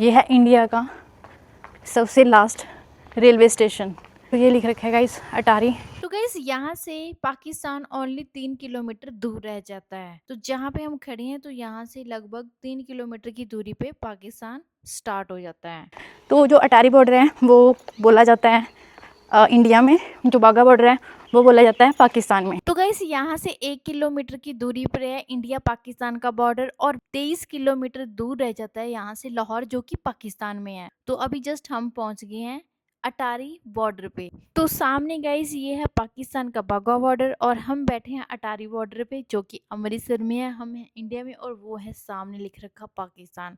ये है इंडिया का सबसे लास्ट रेलवे स्टेशन। तो ये लिख रखा है गाइस अटारी। तो गाइस यहाँ से पाकिस्तान ओनली 3 किलोमीटर दूर रह जाता है। तो जहाँ पे हम खड़े हैं तो यहाँ से लगभग 3 किलोमीटर की दूरी पे पाकिस्तान स्टार्ट हो जाता है। तो जो अटारी बॉर्डर है वो बोला जाता है इंडिया में, जो बाघा बॉर्डर है वो बोला जाता है पाकिस्तान में। तो गाइस यहाँ से 1 किलोमीटर की दूरी पर है इंडिया पाकिस्तान का बॉर्डर, और 23 किलोमीटर दूर रह जाता है यहाँ से लाहौर, जो कि पाकिस्तान में है। तो अभी जस्ट हम पहुंच गए हैं अटारी बॉर्डर पे। तो सामने गाइस ये है पाकिस्तान का बाघा बॉर्डर, और हम बैठे हैं अटारी बॉर्डर पे, जो कि अमृतसर में है। हम हैं इंडिया में और वो है सामने लिख रखा पाकिस्तान।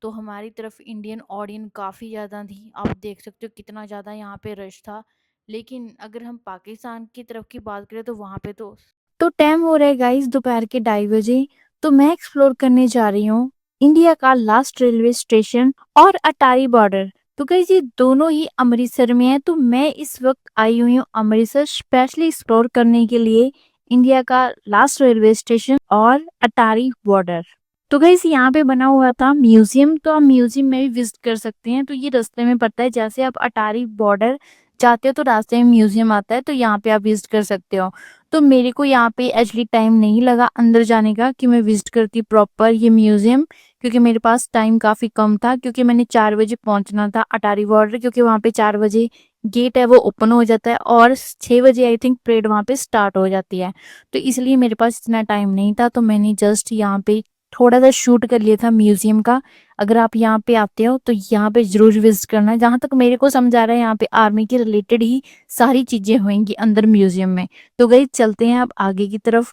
तो हमारी तरफ इंडियन ऑडियंस काफ़ी ज़्यादा थी, आप देख सकते हो कितना ज़्यादा यहाँ पे रश था। लेकिन अगर हम पाकिस्तान की तरफ की बात करें तो वहाँ पे तो टाइम हो रहा है गाइस दोपहर के 2:30 बजे। तो मैं एक्सप्लोर करने जा रही हूँ इंडिया का लास्ट रेलवे स्टेशन और अटारी बॉर्डर। तो गाइस ये दोनों ही अमृतसर में है। तो मैं इस वक्त आई हुई हूँ अमृतसर स्पेशली एक्सप्लोर करने के लिए इंडिया का लास्ट रेलवे स्टेशन और अटारी बॉर्डर। तो गाइस यहाँ पे बना हुआ था म्यूजियम, तो आप म्यूजियम में भी विजिट कर सकते हैं। तो ये रास्ते में पड़ता है, जैसे आप अटारी बॉर्डर जाते हो तो रास्ते में म्यूजियम आता है, तो यहाँ पे आप विजिट कर सकते हो। तो मेरे को यहाँ पे एक्चुअली टाइम नहीं लगा अंदर जाने का कि मैं विजिट करती प्रॉपर ये म्यूजियम, क्योंकि मेरे पास टाइम काफी कम था। क्योंकि मैंने 4 बजे पहुंचना था अटारी बॉर्डर, क्योंकि वहाँ पे 4 बजे गेट है वो ओपन हो जाता है और 6 बजे आई थिंक परेड वहाँ पे स्टार्ट हो जाती है। तो इसलिए मेरे पास इतना टाइम नहीं था, तो मैंने जस्ट यहाँ पे थोड़ा सा शूट कर लिया था म्यूजियम का। अगर आप यहाँ पे आते हो तो यहाँ पे जरूर विजिट करना। जहाँ तक मेरे को समझ आ रहा है यहाँ पे आर्मी के रिलेटेड ही सारी चीजें होंगी अंदर म्यूजियम में। तो गई चलते हैं अब आगे की तरफ।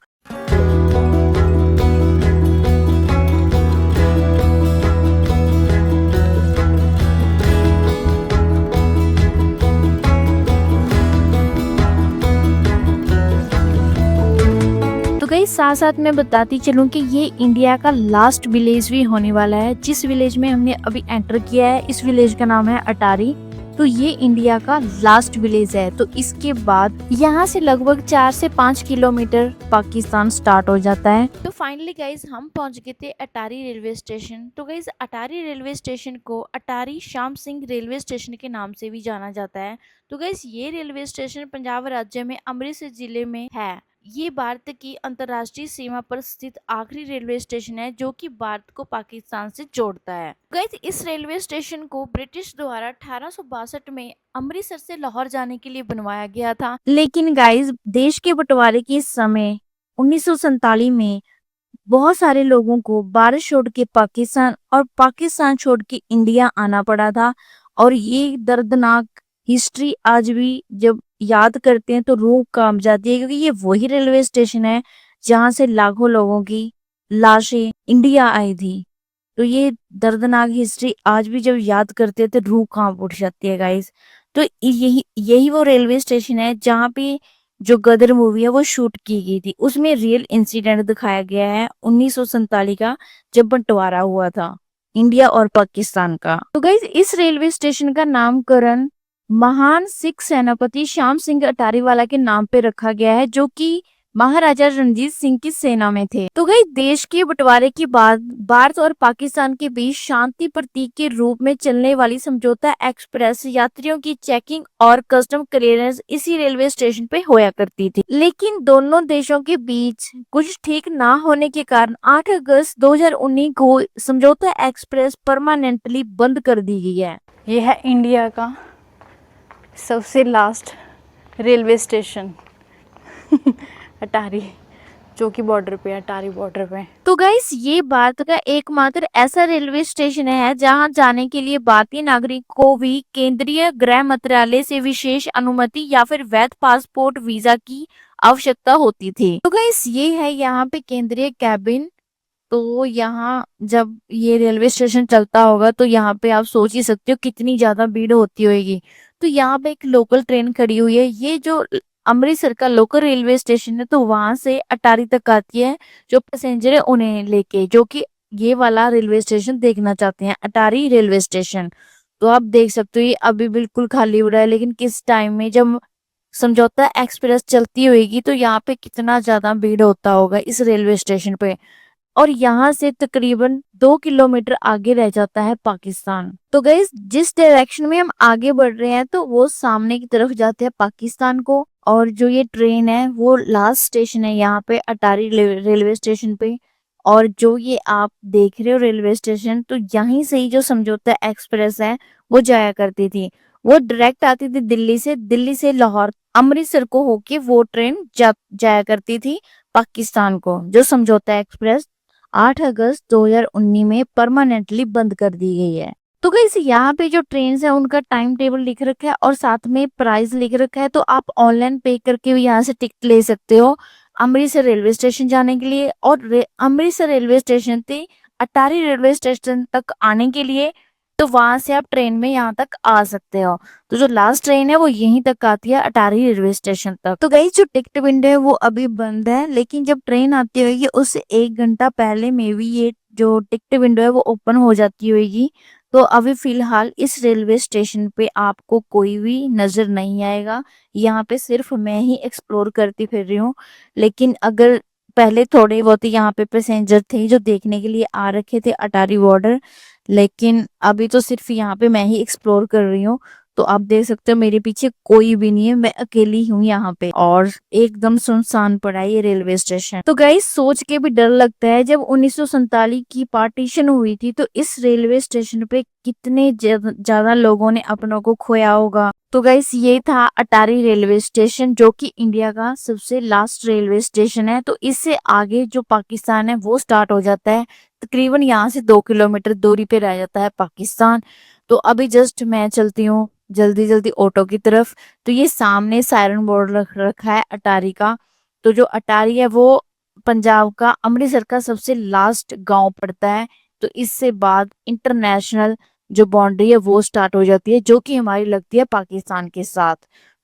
तो गई साथ साथ मैं बताती चलूं कि ये इंडिया का लास्ट विलेज भी होने वाला है। जिस विलेज में हमने अभी एंटर किया है इस विलेज का नाम है अटारी। तो ये इंडिया का लास्ट विलेज है। तो इसके बाद यहाँ से लगभग 4 से 5 किलोमीटर पाकिस्तान स्टार्ट हो जाता है। तो फाइनली गाइज हम पहुंच गए थे अटारी रेलवे स्टेशन। तो गाइज अटारी रेलवे स्टेशन को अटारी श्याम सिंह रेलवे स्टेशन के नाम से भी जाना जाता है। तो गाइज ये रेलवे स्टेशन पंजाब राज्य में अमृतसर जिले में है। ये भारत की अंतर्राष्ट्रीय सीमा पर स्थित आखिरी रेलवे स्टेशन है जो कि भारत को पाकिस्तान से जोड़ता है। गाइस इस रेलवे स्टेशन को ब्रिटिश द्वारा 1862 में अमृतसर से लाहौर जाने के लिए बनवाया गया था। लेकिन गाइस देश के बंटवारे के समय 1947 में बहुत सारे लोगों को भारत छोड़ के पाकिस्तान और पाकिस्तान छोड़ के इंडिया आना पड़ा था। और ये दर्दनाक हिस्ट्री आज भी जब याद करते हैं तो रूह कांप जाती है, क्योंकि ये वही रेलवे स्टेशन है जहां से लाखों लोगों की लाशें इंडिया आई थी। तो ये दर्दनाक हिस्ट्री आज भी जब याद करते हैं तो रूह कांप उठ जाती है गाइस। तो यही यही वो रेलवे स्टेशन है जहाँ पे जो गदर मूवी है वो शूट की गई थी। उसमें रियल इंसिडेंट दिखाया गया है 1947 का, जब बंटवारा हुआ था इंडिया और पाकिस्तान का। तो गाइस इस रेलवे स्टेशन का नामकरण महान सिख सेनापति श्याम सिंह अटारीवाला के नाम पे रखा गया है, जो कि महाराजा रणजीत सिंह की सेना में थे। तो गई देश के बंटवारे के बाद भारत और पाकिस्तान के बीच शांति प्रतीक के रूप में चलने वाली समझौता एक्सप्रेस यात्रियों की चेकिंग और कस्टम क्लियरेंस इसी रेलवे स्टेशन पे होया करती थी। लेकिन दोनों देशों के बीच कुछ ठीक ना होने के कारण 8 अगस्त 2019 को समझौता एक्सप्रेस परमानेंटली बंद कर दी गई है। ये है इंडिया का सबसे लास्ट रेलवे स्टेशन अटारी, जो कि बॉर्डर पे है, अटारी बॉर्डर पे। तो गाइस ये भारत का एकमात्र ऐसा रेलवे स्टेशन है जहां जाने के लिए भारतीय नागरिक को भी केंद्रीय गृह मंत्रालय से विशेष अनुमति या फिर वैध पासपोर्ट वीजा की आवश्यकता होती थी। तो गाइस ये है यहाँ पे केंद्रीय कैबिन। तो यहाँ जब ये रेलवे स्टेशन चलता होगा तो यहाँ पे आप सोच ही सकते हो कितनी ज्यादा भीड़ होती होगी। तो यहाँ पे एक लोकल ट्रेन खड़ी हुई है। ये जो अमृतसर का लोकल रेलवे स्टेशन है तो वहां से अटारी तक आती है जो पैसेंजर है उन्हें लेके, जो कि ये वाला रेलवे स्टेशन देखना चाहते हैं अटारी रेलवे स्टेशन। तो आप देख सकते हो ये अभी बिल्कुल खाली हो रहा है, लेकिन किस टाइम में जब समझौता एक्सप्रेस चलती होगी तो यहाँ पे कितना ज्यादा भीड़ होता होगा इस रेलवे स्टेशन पे। और यहाँ से तकरीबन 2 किलोमीटर आगे रह जाता है पाकिस्तान। तो गाइस जिस डायरेक्शन में हम आगे बढ़ रहे हैं तो वो सामने की तरफ जाते हैं पाकिस्तान को। और जो ये ट्रेन है वो लास्ट स्टेशन है यहाँ पे अटारी रेलवे स्टेशन पे। और जो ये आप देख रहे हो रेलवे स्टेशन, तो यहीं से ही जो समझौता एक्सप्रेस है वो जाया करती थी। वो डायरेक्ट आती थी दिल्ली से लाहौर अमृतसर को होके वो ट्रेन जाया करती थी पाकिस्तान को। जो समझौता एक्सप्रेस 8 अगस्त 2019 में परमानेंटली बंद कर दी गई है। तो गाइस यहाँ पे जो ट्रेन है उनका टाइम टेबल लिख रखा है और साथ में प्राइस लिख रखा है, तो आप ऑनलाइन पे करके भी यहाँ से टिकट ले सकते हो अमृतसर रेलवे स्टेशन जाने के लिए। और अमृतसर रेलवे स्टेशन से अटारी रेलवे स्टेशन तक आने के लिए तो वहां से आप ट्रेन में यहाँ तक आ सकते हो। तो जो लास्ट ट्रेन है वो यहीं तक आती है अटारी रेलवे स्टेशन तक। तो गई जो टिकट विंडो है वो अभी बंद है, लेकिन जब ट्रेन आती होगी उससे 1 घंटा पहले में भी ये जो टिकट विंडो है वो ओपन हो जाती होगी। तो अभी फिलहाल इस रेलवे स्टेशन पे आपको कोई भी नजर नहीं आएगा। यहाँ पे सिर्फ मैं ही एक्सप्लोर करती फिर रही हूँ। लेकिन अगर पहले थोड़े बहुत ही यहाँ पे पैसेंजर थे जो देखने के लिए आ रखे थे अटारी बॉर्डर, लेकिन अभी तो सिर्फ यहाँ पे मैं ही एक्सप्लोर कर रही हूँ। तो आप देख सकते हो मेरे पीछे कोई भी नहीं है, मैं अकेली हूँ यहाँ पे और एकदम सुनसान पड़ा है ये रेलवे स्टेशन। तो गाइस सोच के भी डर लगता है, जब 1947 की पार्टीशन हुई थी तो इस रेलवे स्टेशन पे कितने ज्यादा लोगों ने अपनों को खोया होगा। तो गाइस ये था अटारी रेलवे स्टेशन जो कि इंडिया का सबसे लास्ट रेलवे स्टेशन है। तो इससे आगे जो पाकिस्तान है वो स्टार्ट हो जाता है। तकरीबन यहाँ से 2 किलोमीटर दूरी पे रह जाता है पाकिस्तान। तो अभी जस्ट मैं चलती हूँ जल्दी जल्दी ऑटो की तरफ। तो ये सामने सायरन बोर्ड रख रखा है अटारी का। तो जो अटारी है वो पंजाब का अमृतसर का सबसे लास्ट गांव पड़ता है। तो इससे बाद इंटरनेशनल जो बाउंड्री है वो स्टार्ट हो जाती है जो कि हमारी लगती है पाकिस्तान के साथ।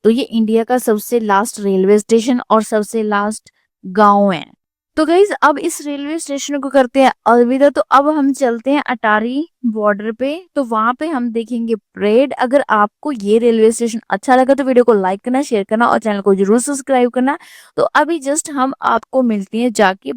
तो ये इंडिया का सबसे लास्ट रेलवे स्टेशन और सबसे लास्ट गांव है। तो गाइज अब इस रेलवे स्टेशन को करते हैं अलविदा। तो अब हम चलते हैं अटारी बॉर्डर पे, तो वहां पे हम देखेंगे परेड। अगर आपको ये रेलवे स्टेशन अच्छा लगा तो वीडियो को लाइक करना, शेयर करना और चैनल को जरूर सब्सक्राइब करना। तो अभी जस्ट हम आपको मिलती हैं जाके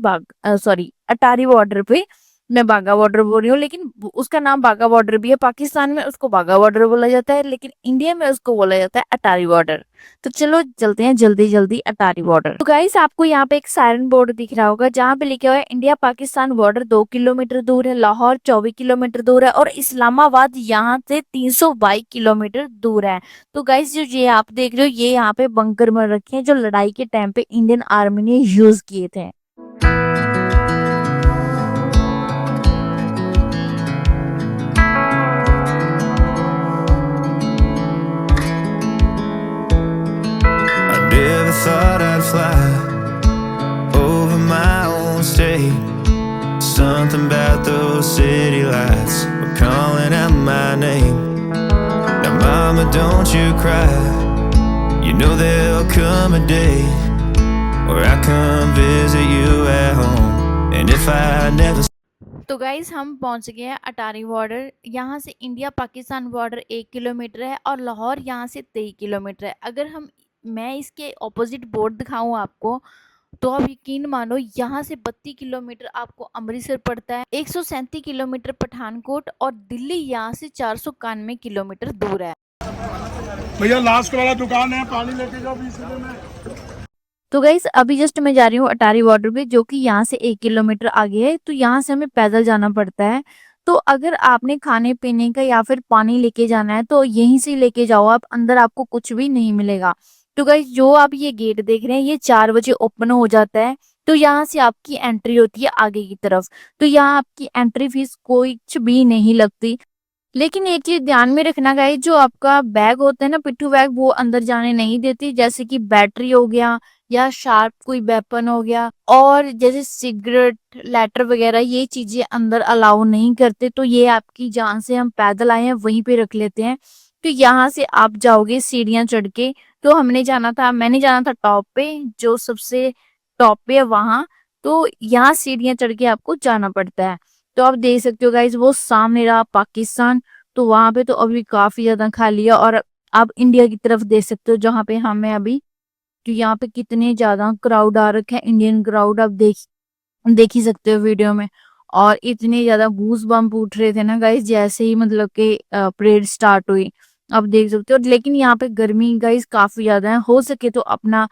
अटारी बॉर्डर पे। मैं बाघा बॉर्डर बोल रही हूँ, लेकिन उसका नाम बाघा बॉर्डर भी है। पाकिस्तान में उसको बाघा बॉर्डर बोला जाता है, लेकिन इंडिया में उसको बोला जाता है अटारी बॉर्डर। तो चलो चलते हैं जल्दी जल्दी अटारी बॉर्डर। तो गाइस आपको यहाँ पे एक सायरन बोर्ड दिख रहा होगा जहाँ पे लिखा हुआ है इंडिया पाकिस्तान बॉर्डर 2 किलोमीटर दूर है, लाहौर 24 किलोमीटर दूर है और इस्लामाबाद यहाँ से 322 किलोमीटर दूर है। तो गाइस जो ये आप देख रहे हो ये यहाँ पे बंकर बन रखे हैं जो लड़ाई के टाइम पे इंडियन आर्मी ने यूज किए थे। Never thought I'd fly over my own state. Something about those city lights were calling out my name. Now mama, don't you cry. You know there'll come a day where I come visit you at home. And if I never तो guys हम पहुंच गए हैं अटारी border. यहाँ से India Pakistan border 1 kilometre है और लाहौर यहाँ से 23 किलोमीटर है। अगर मैं इसके ऑपोजिट बोर्ड दिखाऊं आपको तो आप यकीन मानो यहाँ से 32 किलोमीटर आपको अमृतसर पड़ता है, 137 किलोमीटर पठानकोट और दिल्ली यहाँ से 491 किलोमीटर दूर है। भैया लास्ट वाला दुकान है, पानी लेके जाओ 20 रुपए में। तो गाइस अभी जस्ट मैं जा रही हूँ अटारी बॉर्डर पे जो कि यहाँ से 1 किलोमीटर आगे है। तो यहाँ से हमें पैदल जाना पड़ता है। तो अगर आपने खाने पीने का या फिर पानी लेके जाना है तो यहीं से लेके जाओ आप, अंदर आपको कुछ भी नहीं मिलेगा। तो गाइस जो आप ये गेट देख रहे हैं ये 4 बजे ओपन हो जाता है। तो यहाँ से आपकी एंट्री होती है आगे की तरफ। तो यहाँ आपकी एंट्री फीस कुछ भी नहीं लगती। लेकिन एक चीज ध्यान में रखना गाइस, जो आपका बैग होता है ना पिट्ठू बैग, वो अंदर जाने नहीं देती। जैसे कि बैटरी हो गया या शार्प कोई वेपन हो गया और जैसे सिगरेट लेटर वगैरह ये चीजें अंदर अलाउ नहीं करते। तो ये आपकी जान से हम पैदल आए हैं वहीं पे रख लेते हैं। तो यहाँ से आप जाओगे सीढ़ियां चढ़ के। तो मैंने जाना था टॉप पे, जो सबसे टॉप पे है वहां। तो यहाँ सीढ़ियां चढ़ के आपको जाना पड़ता है। तो आप देख सकते हो गाइज वो सामने रहा पाकिस्तान। तो वहां पे तो अभी काफी ज्यादा खाली है। और आप इंडिया की तरफ देख सकते हो जहाँ पे हमें अभी, तो यहाँ पे कितने ज्यादा क्राउड आ रखे हैं, इंडियन क्राउड आप देख ही सकते हो वीडियो में। और इतने ज़्यादा गूज़ बम्प उठ रहे थे ना गाइस, जैसे ही मतलब कि परेड स्टार्ट हुई। आप देख सकते हो, लेकिन यहाँ पे गर्मी गाइस काफ़ी ज़्यादा है। हो सके तो अपना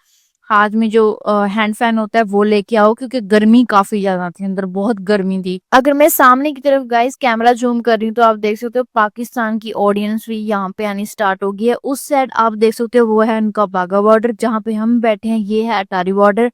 हाथ में जो हैंड फैन होता है वो लेके आओ, क्योंकि गर्मी काफ़ी ज़्यादा थी, अंदर बहुत गर्मी थी। अगर मैं सामने की तरफ गाइस कैमरा ज़ूम कर रही हूँ तो आप देख सकते हो पाकिस्तान की ऑडियंस भी यहाँ पे आनी स्टार्ट हो गई है। उस साइड आप देख सकते हो वो है उनका बाघा बॉर्डर, जहाँ पे हम बैठे हैं ये है अटारी बॉर्डर।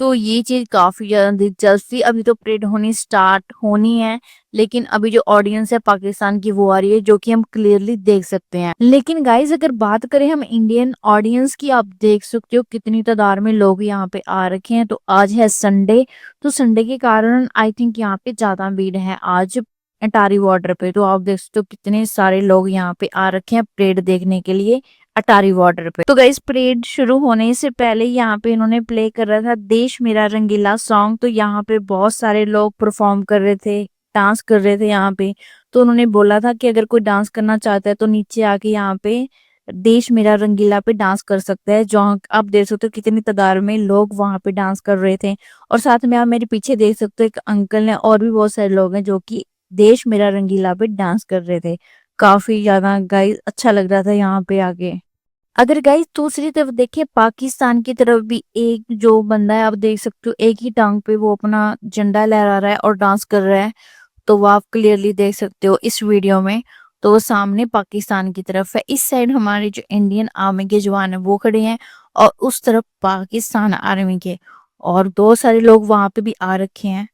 तो ये चीज़ काफ़ी ज़्यादा दिलचस्प थी। अभी तो परेड होनी स्टार्ट होनी है, लेकिन अभी जो ऑडियंस है पाकिस्तान की वो आ रही है, जो कि हम क्लियरली देख सकते हैं। लेकिन गाइस अगर बात करें हम इंडियन ऑडियंस की, आप देख सकते हो कितनी तादाद में लोग यहाँ पे आ रखे हैं। तो आज है संडे, तो संडे के कारण आई थिंक यहाँ पे ज़्यादा भीड़ है आज अटारी बॉर्डर पे। तो आप देख सकते हो कितने सारे लोग यहाँ पे आ रखे हैं परेड देखने के लिए अटारी बॉर्डर पे। तो गाइस परेड शुरू होने से पहले यहाँ पे इन्होंने प्ले कर रहा था देश मेरा रंगीला सॉन्ग। तो यहाँ पे बहुत सारे लोग परफॉर्म कर रहे थे, डांस कर रहे थे यहाँ पे। तो उन्होंने बोला था कि अगर कोई डांस करना चाहता है तो नीचे आके यहाँ पे देश मेरा रंगीला पे डांस कर सकता है। जो आप देख सकते हो कितनी तादाद में लोग वहां पे डांस कर रहे थे। और साथ में आप मेरे पीछे देख सकते हो एक अंकल ने, और भी बहुत सारे लोग हैं जो कि देश मेरा रंगीला पे डांस कर रहे थे। काफी ज्यादा गाइस अच्छा लग रहा था यहाँ पे आके। अगर गाइस दूसरी तरफ देखें पाकिस्तान की तरफ भी एक जो बंदा है, आप देख सकते हो एक ही टांग पे वो अपना झंडा लहरा रहा है और डांस कर रहा है। तो वो आप क्लियरली देख सकते हो इस वीडियो में। तो वो सामने पाकिस्तान की तरफ है, इस साइड हमारे जो इंडियन आर्मी के जवान है वो खड़े हैं, और उस तरफ पाकिस्तान आर्मी के। और दो सारे लोग वहां पे भी आ रखे हैं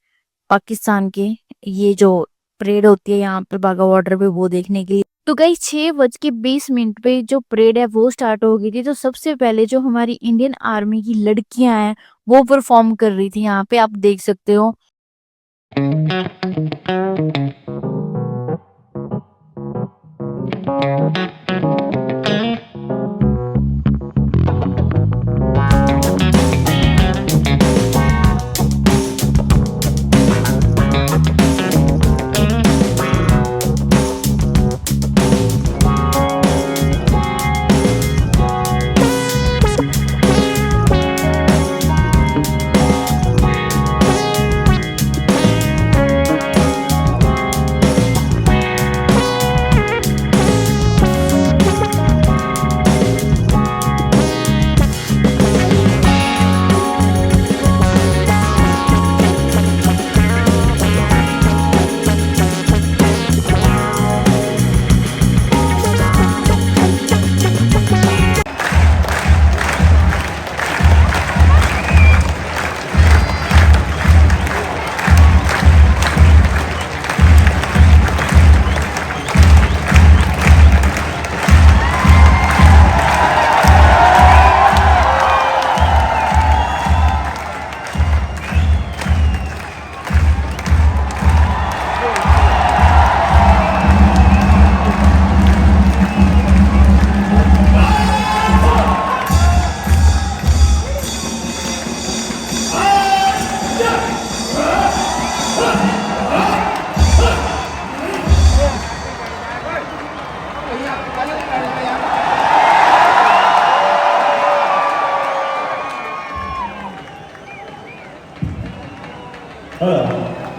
पाकिस्तान के, ये जो परेड होती है यहाँ पे बाघा बॉर्डर पे वो देखने के लिए। तो गई 6:20 पे जो परेड है वो स्टार्ट हो गई थी। तो सबसे पहले जो हमारी इंडियन आर्मी की लड़कियां हैं वो परफॉर्म कर रही थी, यहाँ पे आप देख सकते हो।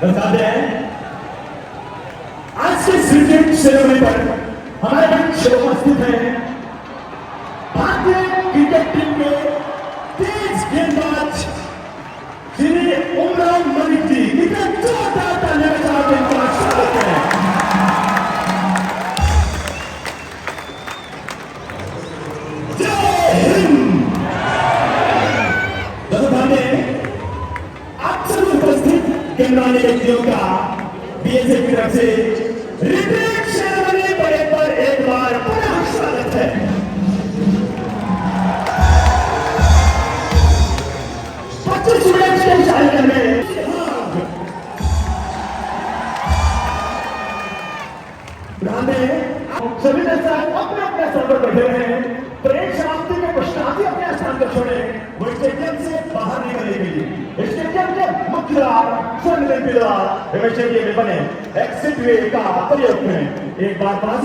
बताते हैं आज के क्रिकेट सेरेमनी पर हमारे बीच उपस्थित हैं भारतीय क्रिकेट टीम के तेज गेंदबाज श्री उमरान मलिक जी। इनका जोरदार तालियों के साथ इनका स्वागत है। जय हिंद। आप सभी उपस्थित गणमान्य व्यक्तियों का बीएसएफ की तरफ से रिपीट सेरेमनी परेड पर एक बार पुनः स्वागत है। बच्चे स्टूडेंट्स के शायद में सभी दर्शक अपने अपने स्थान पर बैठे हैं। परेड समाप्ति के पश्चात ही अपने स्थान पर छोड़े वो स्टेडियम से बाहर निकलेंगे। स्टेडियम के मुख्य द्वार स्वर्ण द्वार एवं बने एक्सिट वे का प्रयोग करें। एक बार पास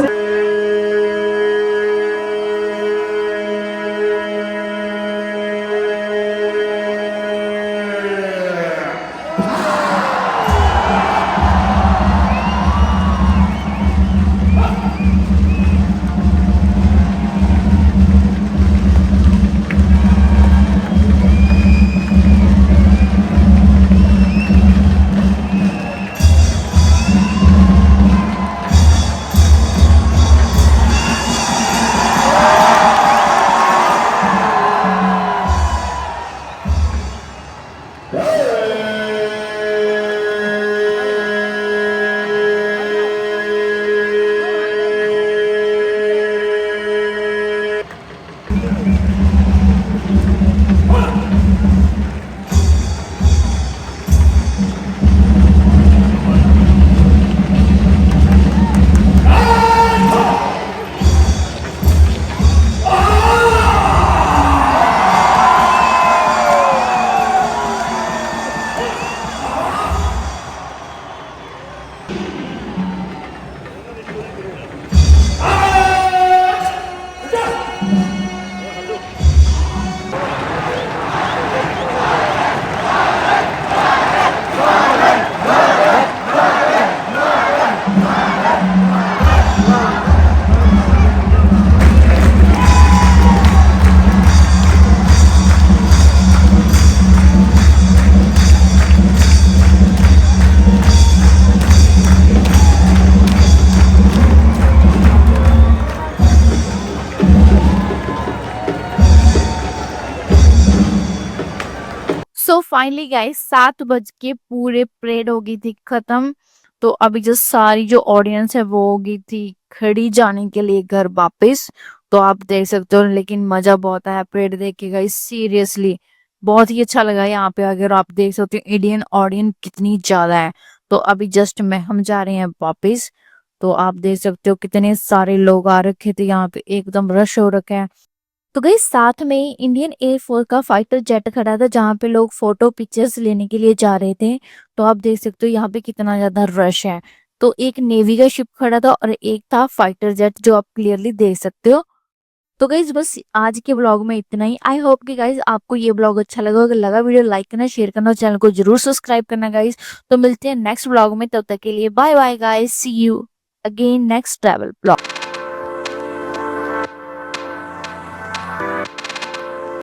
फाइनली गाइस 7 बज के पूरे परेड हो गई थी खत्म। तो अभी जो सारी जो ऑडियंस है वो हो गई थी खड़ी जाने के लिए घर वापस। तो आप देख सकते हो, लेकिन मजा बहुत आया परेड देख के गाइस, सीरियसली बहुत ही अच्छा लगा यहाँ पे। अगर आप देख सकते हो इंडियन ऑडियंस कितनी ज्यादा है। तो अभी जस्ट में हम जा रहे हैं वापस। तो आप देख सकते हो कितने सारे लोग आ रखे थे यहाँ पे, एकदम रश हो रखा है। तो गई साथ में इंडियन एयरफोर्स का फाइटर जेट खड़ा था जहाँ पे लोग फोटो पिक्चर्स लेने के लिए जा रहे थे। तो आप देख सकते हो यहाँ पे कितना ज्यादा रश है। तो एक नेवी का शिप खड़ा था और एक था फाइटर जेट, जो आप क्लियरली देख सकते हो। तो गाइज बस आज के ब्लॉग में इतना ही। आई होप कि गाइज आपको ये ब्लॉग अच्छा लगा। अगर लगा वीडियो लाइक करना, शेयर करना और चैनल को जरूर सब्सक्राइब करना गाइज। तो मिलते हैं नेक्स्ट ब्लॉग में, तब तक के लिए bye bye guys, see you again next travel blog.